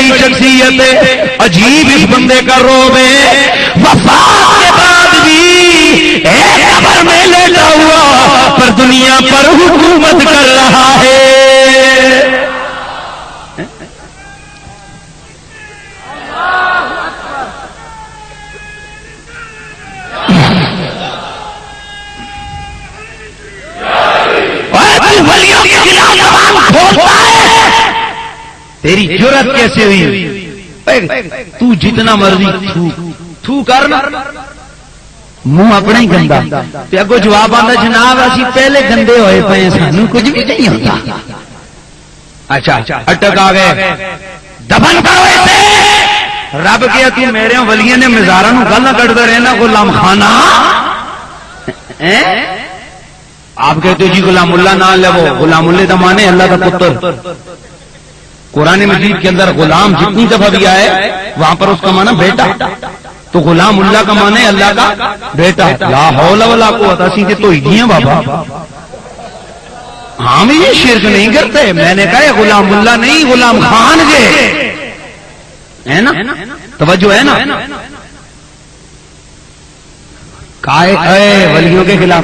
بڑی شخصیت ہے، عجیب اس بندے کا روب ہے، وفات کے بعد بھی ایک قبر میں لیٹا ہوا پر دنیا پر حکومت کر رہا ہے۔ ولیوں کے خلاف زبان کھولتا ہے، تیری جرأت کیسے ہوئی؟ تو جتنا مرضی تھو کرنا، منہ اپنا ہی گندا، تے اگوں جواب آندا جناب اسی پہلے گندے ہوئے پے، سانو کچھ بھی نہیں ہوتا۔ اچھا اٹک آ گئے، دفن کرو اسے۔ رب کیا کہ میرے ولیاں نے مزاراں نوں گلاں کڈدا رہنا غلام خانہ، آپ کہتے ہو جی غلام اللہ نہ لو، غلام اللہ کا مانے اللہ کا پتر۔ قرآن مجید کے اندر غلام جتنی دفعہ بھی آئے وہاں پر اس کا مانا بیٹا، تو غلام اللہ کا مانے اللہ کا بیٹا۔ لا حول ولا قوت، اسی کے تو ہی ہیں بابا، ہم یہ شرک نہیں کرتے۔ میں نے کہا غلام اللہ نہیں غلام خان کے ہے نا، توجہ ہے نا۔ اے ولیوں کے خلاف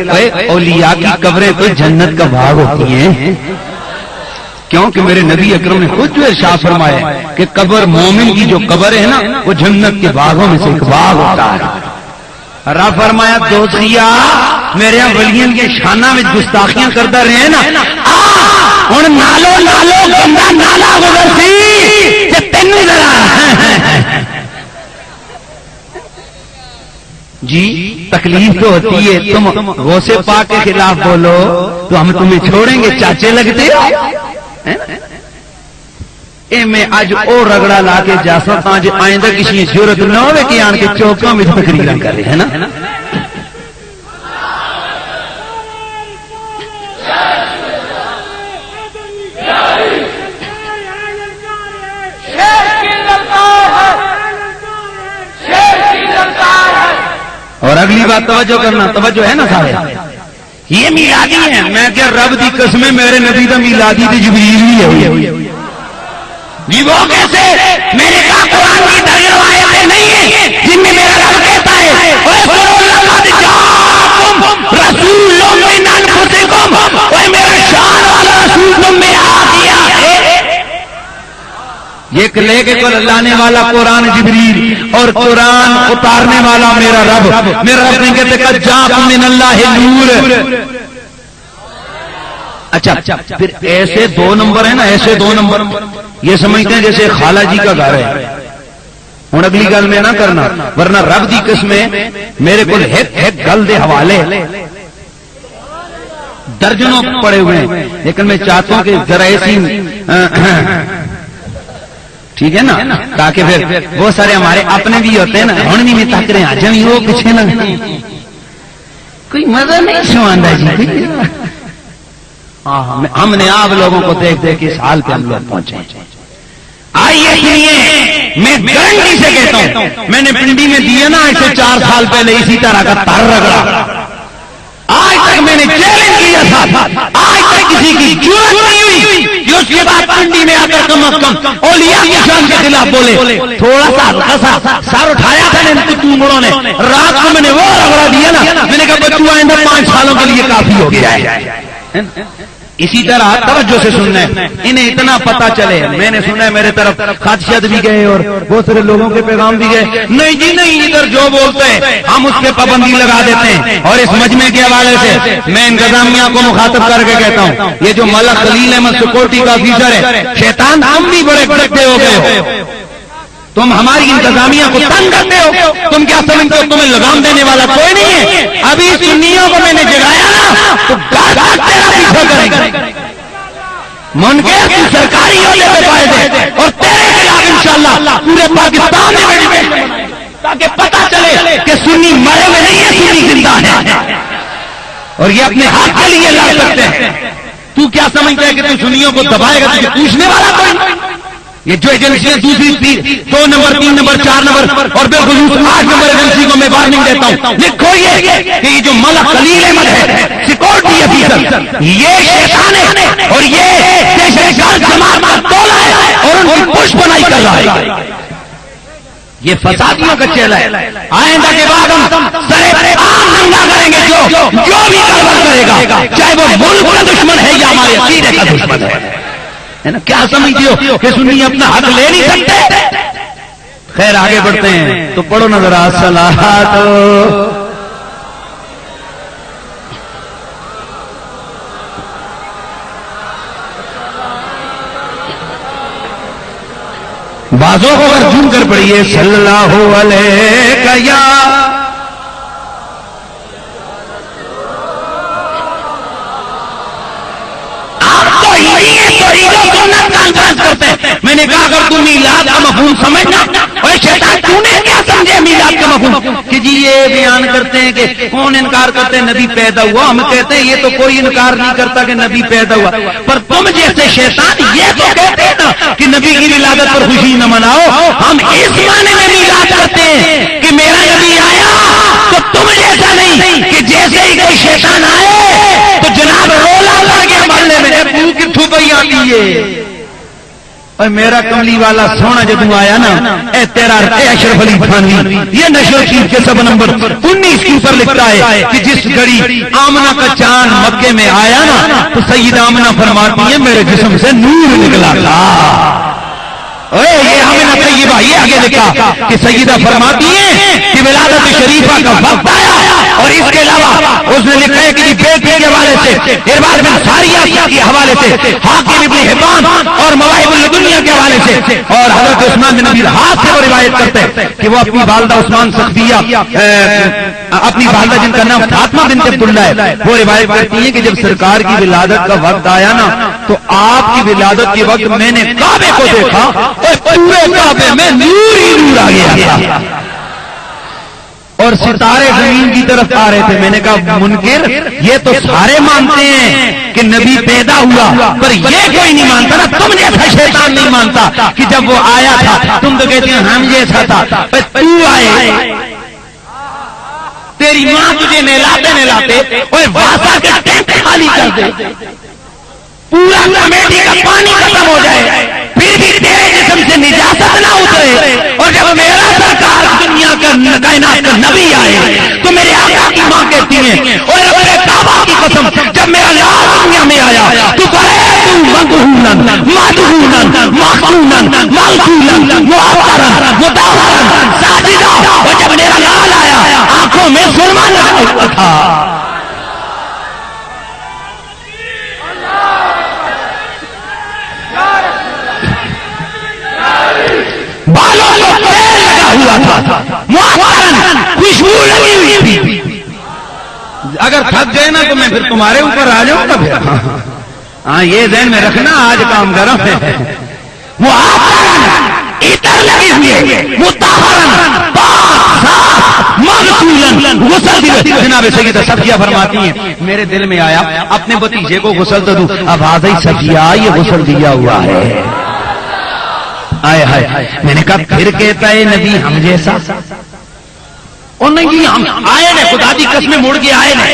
اولیاء کی قبریں تو جنت کا باغ ہوتی ہیں، کیونکہ میرے نبی اکرم نے خود جو ارشاد فرمایا کہ قبر مومن کی جو قبر ہے نا وہ جنت کے باغوں میں سے ایک باغ ہوتا ہے۔ رب فرمایا دوستیا میرے ولیوں کے شانہ میں گستاخیاں کرتا رہے نا، ہن نالو نالو بندہ نالا گزر سی تے تینوں ذرا جی تکلیف تو ہوتی ہے، تم غوث پاک کے خلاف بولو تو ہم تمہیں چھوڑیں گے، چاچے لگتے ہو۔ اے میں آج اور رگڑا لا کے جا سکتا ہوں، آئندہ کسی ضرورت نہ ہو کہ آن کے چوکوں میں تقریر کر رہے ہیں نا۔ اور اگلی بات توجہ کرنا، توجہ ہے نا سارے، یہ میلادی ہے، میں کیا رب دی قسم میرے نبی دا میلادی تے جبریل بھی ہے جی، وہ کیسے؟ میرے کہا قرآن کی درج روایتیں نہیں ہیں جن میں میرا رب کہتا ہے رسول من انفسکم، اوے میرا شان والا رسول تم میں آ گیا ہے۔ یہ لے کے کل لانے والا قرآن جبریل اور قرآن اتارنے والا میرا رب، میرا رب نہیں کہتے کہ جاءکم من اللہ نور۔ اچھا پھر ایسے دو نمبر ہیں نا، ایسے دو نمبر یہ سمجھتے ہیں جیسے خالہ جی کا گھر ہے۔ ہوں اگلی گل میں نہ کرنا، ورنہ رب دی قسمیں میرے کو ایک گل دے حوالے درجنوں پڑے ہوئے ہیں، لیکن میں چاہتا ہوں کہ ذرا ایسی ٹھیک ہے نا، تاکہ پھر وہ سارے ہمارے اپنے بھی ہوتے ہیں نا، ہوں بھی میں تک رہے ہیں جب وہ پیچھے نہ کوئی مزہ نہیں سماندا جی۔ ہم نے آپ لوگوں کو دیکھ دیکھ کے اس حال پہ ہم لوگ پہنچے۔ آئیے سنیے، میں گارنٹی سے کہتا ہوں، میں نے پنڈی میں دیا نا ایسے 4 سال پہلے اسی طرح کا تر رگڑا، آج تک میں نے چیلنج کیا تھا، آج تک کسی کی ضرورت نہیں ہوئی جو اس کے بعد پنڈی میں آ کر کم از کم اولیاء کی شان کے خلاف بولے۔ تھوڑا سا ہلکا سا سر اٹھایا تھا تمڑوں نے، رات کو میں نے وہ رگڑا دیا نا، میں نے کہا بچوں آئندہ 5 سالوں کے لیے کافی ہو گیا ہے۔ اسی طرح توجہ سے سننا ہے، انہیں اتنا پتا چلے، میں نے سنا ہے میرے طرف خدشت بھی گئے اور بہت سارے لوگوں کے پیغام بھی گئے، نہیں جی نہیں، ادھر جو بولتے ہیں ہم اس پہ پابندی لگا دیتے ہیں۔ اور اس مجمع کے حوالے سے میں انتظامیہ کو مخاطب کر کے کہتا ہوں، یہ جو ملک خلیل احمد سیکورٹی کا آفیسر ہے، شیطان تم بھی بڑے بڑکتے ہو گئے ہو، تم ہماری انتظامیہ کو تنگ کرتے ہو، تم کیا سمجھتے ہو تمہیں لگام دینے والا کوئی نہیں ہے؟ ابھی سنیوں کو میں نے جگایا نا تو تیرا پیچھا کریں گے، منکر کی سرکاری عہدے پہ پائے دے اور تیرے خلاف انشاءاللہ پورے پاکستان میں بیٹھے تاکہ پتہ چلے کہ سنی مرے ہوئے نہیں ہے، سنی زندہ ہے اور یہ اپنے حق کے لیے لڑ سکتے ہیں۔ تو کیا سمجھتا ہے کہ تو سنیوں کو دبائے گا؟ تجھے پوچھنے والا کوئی؟ یہ جو ایجنسیاں دوسری 2 نمبر 3 نمبر 4 نمبر اور بالخصوص 8 نمبر ایجنسی کو میں وارننگ دیتا ہوں، لکھو یہ کہ یہ جو ملک خلیل احمد ہے سیکورٹی افیسر، یہ شیطان ہے اور یہ دہشت گرد جماعت کا ٹولہ ہے اور ان کی پش بنائی کر رہا ہے۔ یہ فسادیوں کا چیلا ہے. آئندہ کے بعد ہم سرے عام ننگا کریں گے. جو بھی گڑبڑ کرے گا چاہے وہ ملک کا دشمن ہے یا ہمارے عقیدے کا دشمن ہے نا. کیا سمجھتی ہو کہ سنی اپنا حق لے نہیں سکتے؟ خیر آگے بڑھتے ہیں تو پڑھو نظر الصلاۃ بازوں کو اگر جھوم کر پڑھیے صلی اللہ علیہ یا کرتے ہیں. میں نے کہا اگر تم میلاد کا مفہوم سمجھنا اور شیطان تو نے کیا سمجھے میلاد کا مفہوم کہ جی یہ بیان کرتے ہیں کہ کون انکار کرتے ہیں نبی پیدا ہوا. ہم کہتے ہیں یہ تو کوئی انکار نہیں کرتا کہ نبی پیدا ہوا, پر تم جیسے شیطان یہ تو کہتے ہیں نا کہ نبی کی ولادت پر خوشی نہ مناؤ. ہم اس معنی میں میلاد کرتے ہیں کہ میرا نبی آیا تو تم جیسا نہیں کہ جیسے ہی کوئی شیطان آئے تو جناب رولا لگ گیا محلے میں بو کی تھوپئی آتی ہے. اور میرا کملی والا سونا جدو آیا نا اے تیرا اے اشرف علی تھانوی یہ نشر شریف کے 7 نمبر 19 کے اوپر لکھتا ہے کہ جس گھڑی آمنہ کا چاند مکے میں آیا نا تو سید آمنہ فرماتی ہے میرے جسم سے نور نکلا تھا. یہ آمنہ طیبہ یہ آگے لکھا کہ سیدہ فرماتی ہے کہ ولادت شریفہ کا وقت آیا. اور اس کے علاوہ اس نے لکھا ہے کہ بیٹی کے حوالے سے ارباد بن ساریہ کے حوالے سے حاکم ابن حبان اور مواہب الدنیا کے حوالے سے اور حضرت عثمان بن نبی ہاتھ سے وہ روایت کرتے ہیں کہ وہ اپنی والدہ عثمان سخفیہ اپنی والدہ جن کا نام فاطمہ بنت عبداللہ ہے وہ روایت کرتی ہیں کہ جب سرکار کی ولادت کا وقت آیا نا تو آپ کی ولادت کے وقت میں نے کعبے کو دیکھا اور پورے کعبے میں نور ہی نور آ گیا تھا اور ستارے زمین کی طرف آ رہے تھے. میں نے کہا منکر یہ تو سارے مانتے ہیں کہ نبی پیدا ہوا پر یہ کوئی نہیں مانتا نا. تم جیسا شیطان نہیں مانتا کہ جب وہ آیا تھا تم تو کہتے ہیں ہم جیسا تھا. تو آئے تیری ماں تجھے نہلاتے اور واسا کے ٹینک خالی کر دے پورا کمیٹی کا پانی ختم ہو جائے پھر بھی تیرے جسم سے نجاست نہ اترے. اور جب میرا سرکار دنیا کا کائنات کا نبی آئے تو میرے آقا کی ماں کہتی ہیں اور اپنے کعبہ کی قسم جب میرا لال دنیا میں آیا تو مغہونن مدہونن مخصونن ملکونن معطرن مدورن ساجدہ. اور جب میرا لال آیا آنکھوں میں سرما لگا ہوا تھا. بالوں کو تیل لگا ہوا تھا معطرن خوشبو لگی ہوئی تھی. اگر تھک گئے نا تو میں پھر تمہارے اوپر آ جاؤں گا. پھر ہاں یہ ذہن میں رکھنا آج کام گرم ہے. معطرن عطر لگی ہوئی ہے مطہرن پاک صاف مغسولن غسل دی. جناب سیدہ صفیہ فرماتی ہیں میرے دل میں آیا اپنے بھتیجے کو غسل دے دوں. اب آدھی صفیہ یہ غسل دیا ہوا ہے. آئے ہائے میں نے کہا پھر کہتا ہے نبی ہم جیسا. اور نہیں ہم آئے نا خدا دی قسم مڑ کے آئے نا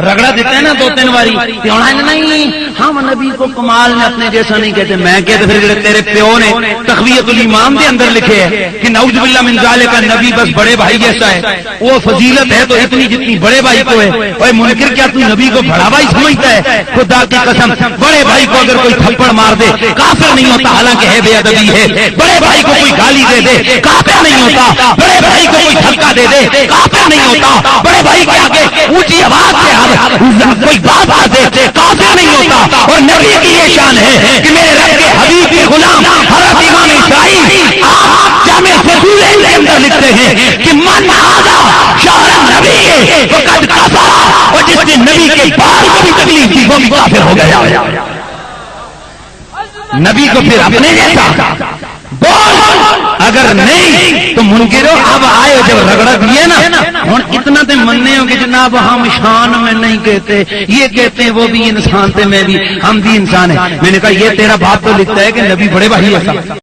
رگڑا دیتے ہیں نا 2-3 باری نہیں ہم نبی کو کمال میں اپنے جیسا نہیں کہتے. میں کہتے پھر تیرے پیو نے تقویت الایمان کے اندر لکھے ہے کہ نعوذ باللہ من ذالک کا نبی بس بڑے بھائی جیسا ہے. وہ فضیلت ہے تو اتنی جتنی بڑے بھائی کو ہے. اور منکر کیا تو نبی کو بڑا بھائی سمجھتا ہے؟ خدا کی قسم بڑے بھائی کو اگر کوئی تھپڑ مار دے کافر نہیں ہوتا حالانکہ ہے بے ادبی ہے. بڑے بھائی کو کوئی گالی دے دے کافر نہیں ہوتا. بڑے بھائی کو کوئی دھکا دے دے کافر نہیں ہوتا. بڑے بھائی کے آگے اونچی آواز سے کوئی بات آتے کافر نہیں ہوتا. اور نبی کی یہ شان ہے کہ میرے رب کے حبیب کے غلام حضرت امام اسرائیل آپ جامع فضول کے اندر لکھتے ہیں کہ من آدھا شہر نبی وقت کافر. اور جس نے نبی کے بار کو بھی تکلیف دی وہ بھی کافر ہو گیا. نبی کو پھر اپنے جیسا بول اگر نہیں تو منکرو اب آئے جب رگڑا دیے نا ہوں اتنا تو مننے ہو کہ جناب ہم شان میں نہیں کہتے یہ کہتے ہیں وہ بھی انسان تھے میں بھی ہم بھی انسان ہیں. میں نے کہا یہ تیرا باپ تو لکھتا ہے کہ نبی بڑے بھائی ایسا